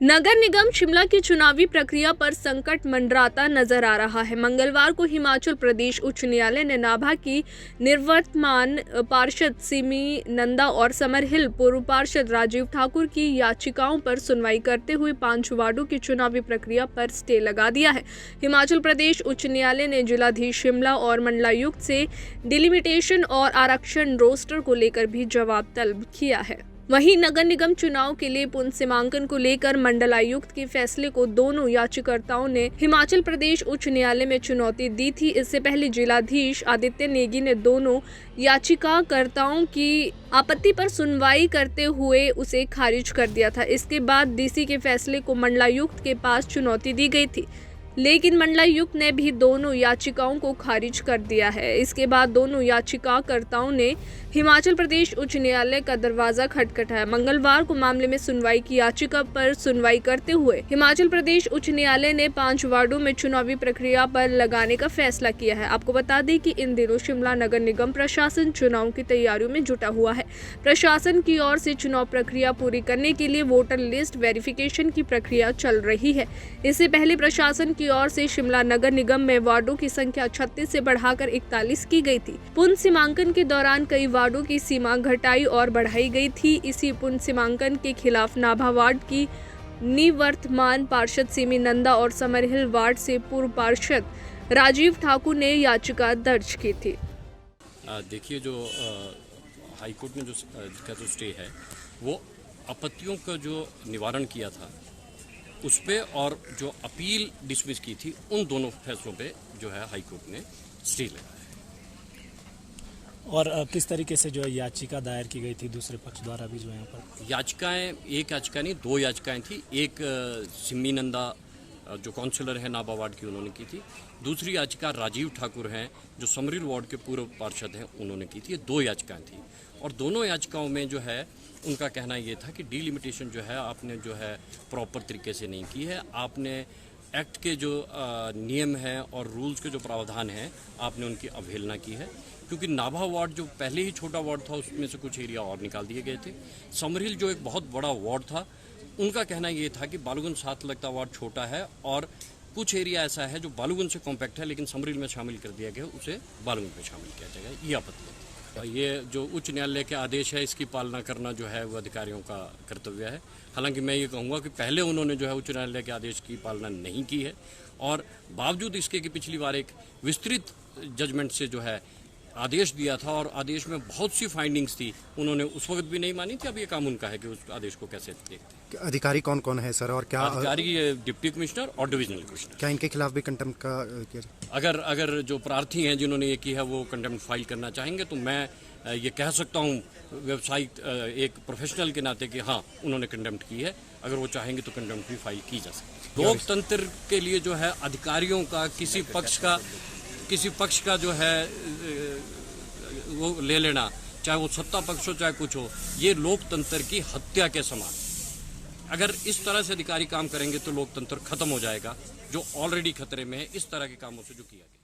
नगर निगम शिमला की चुनावी प्रक्रिया पर संकट मंडराता नजर आ रहा है। मंगलवार को हिमाचल प्रदेश उच्च न्यायालय ने नाभा की निवर्तमान पार्षद सिमी नंदा और समरहिल पूर्व पार्षद राजीव ठाकुर की याचिकाओं पर सुनवाई करते हुए 5 वार्डों की चुनावी प्रक्रिया पर स्टे लगा दिया है। हिमाचल प्रदेश उच्च न्यायालय ने जिलाधीश शिमला और मंडलायुक्त से डिलिमिटेशन और आरक्षण रोस्टर को लेकर भी जवाब तलब किया है। वहीं नगर निगम चुनाव के लिए पुनर्सीमांकन को लेकर मंडलायुक्त के फैसले को दोनों याचिकाकर्ताओं ने हिमाचल प्रदेश उच्च न्यायालय में चुनौती दी थी। इससे पहले जिलाधीश आदित्य नेगी ने दोनों याचिकाकर्ताओं की आपत्ति पर सुनवाई करते हुए उसे खारिज कर दिया था। इसके बाद डीसी के फैसले को मंडलायुक्त के पास चुनौती दी गई थी, लेकिन मंडलायुक्त ने भी दोनों याचिकाओं को खारिज कर दिया है। इसके बाद दोनों याचिकाकर्ताओं ने हिमाचल प्रदेश उच्च न्यायालय का दरवाजा खटखटाया। मंगलवार को मामले में सुनवाई की याचिका पर सुनवाई करते हुए हिमाचल प्रदेश उच्च न्यायालय ने 5 वार्डों में चुनावी प्रक्रिया पर लगाने का फैसला किया है। आपको बता दें कि इन दिनों शिमला नगर निगम प्रशासन चुनाव की तैयारियों में जुटा हुआ है। प्रशासन की ओर से चुनाव प्रक्रिया पूरी करने के लिए वोटर लिस्ट वेरिफिकेशन की प्रक्रिया चल रही है। इससे पहले प्रशासन की ओर से शिमला नगर निगम में वार्डों की संख्या 36 से बढ़ाकर 41 की गई थी। पुनर्सीमांकन के दौरान कई वार्डों की सीमा घटाई और बढ़ाई गई थी। इसी पुनर्सीमांकन के खिलाफ नाभा वार्ड की निवर्तमान पार्षद सिमी नंदा और समरहिल वार्ड से पूर्व पार्षद राजीव ठाकुर ने याचिका दर्ज की थी। देखिए, जो हाईकोर्ट ने जो स्टे है वो आपत्तियों का जो निवारण किया था उस पे, और जो अपील डिसमिस की थी उन दोनों फैसलों पे जो है हाईकोर्ट ने स्टे लगाया है। और किस तरीके से जो है याचिका दायर की गई थी दूसरे पक्ष द्वारा भी जो यहाँ पर याचिकाएं, एक याचिका नहीं 2 याचिकाएं थी। एक सिमी नंदा जो काउंसलर है नाभा वार्ड की, उन्होंने की थी। दूसरी याचिका राजीव ठाकुर हैं जो समरहिल वार्ड के पूर्व पार्षद हैं, उन्होंने की थी। ये 2 याचिकाएं थी और दोनों याचिकाओं में जो है उनका कहना ये था कि डीलिमिटेशन जो है आपने जो है प्रॉपर तरीके से नहीं की है। आपने एक्ट के जो नियम हैं और रूल्स के जो प्रावधान हैं आपने उनकी अवहेलना की है, क्योंकि नाभा वार्ड जो पहले ही छोटा वार्ड था उसमें से कुछ एरिया और निकाल दिए गए थे। समरहिल जो एक बहुत बड़ा वार्ड था, उनका कहना ये था कि बालूगंज साथ लगता वार्ड छोटा है और कुछ एरिया ऐसा है जो बालूगंज से कॉम्पैक्ट है लेकिन समरहिल में शामिल कर दिया गया, उसे बालूगंज में शामिल किया जाएगा। ये आपत्ति है। ये जो उच्च न्यायालय के आदेश है इसकी पालना करना जो है वो अधिकारियों का कर्तव्य है। हालांकि मैं ये कहूँगा कि पहले उन्होंने जो है उच्च न्यायालय के आदेश की पालना नहीं की है, और बावजूद इसके कि पिछली बार एक विस्तृत जजमेंट से जो है आदेश दिया था और आदेश में बहुत सी फाइंडिंग्स थी, उन्होंने उस वक्त भी नहीं मानी थी। अब ये काम उनका है कि उस आदेश को कैसे देखते हैं। अधिकारी कौन कौन है सर, और क्या अधिकारी डिप्टी कमिश्नर और डिविजनल कमिश्नर? क्या इनके खिलाफ भी कंटेम्प्ट का अगर जो प्रार्थी हैं जिन्होंने ये की है वो कंटेम्प्ट फाइल करना चाहेंगे तो मैं ये कह सकता हूँ व्यवसायिक एक प्रोफेशनल के नाते कि हाँ उन्होंने कंटेम्प्ट की है। अगर वो चाहेंगे तो कंटेम्प्ट भी फाइल की जा सकती है। लोकतंत्र के लिए जो है अधिकारियों का किसी पक्ष का जो है वो ले लेना, चाहे वो सत्ता पक्ष हो चाहे कुछ हो, ये लोकतंत्र की हत्या के समान। अगर इस तरह से अधिकारी काम करेंगे तो लोकतंत्र खत्म हो जाएगा, जो ऑलरेडी खतरे में है इस तरह के कामों से जो किया गया।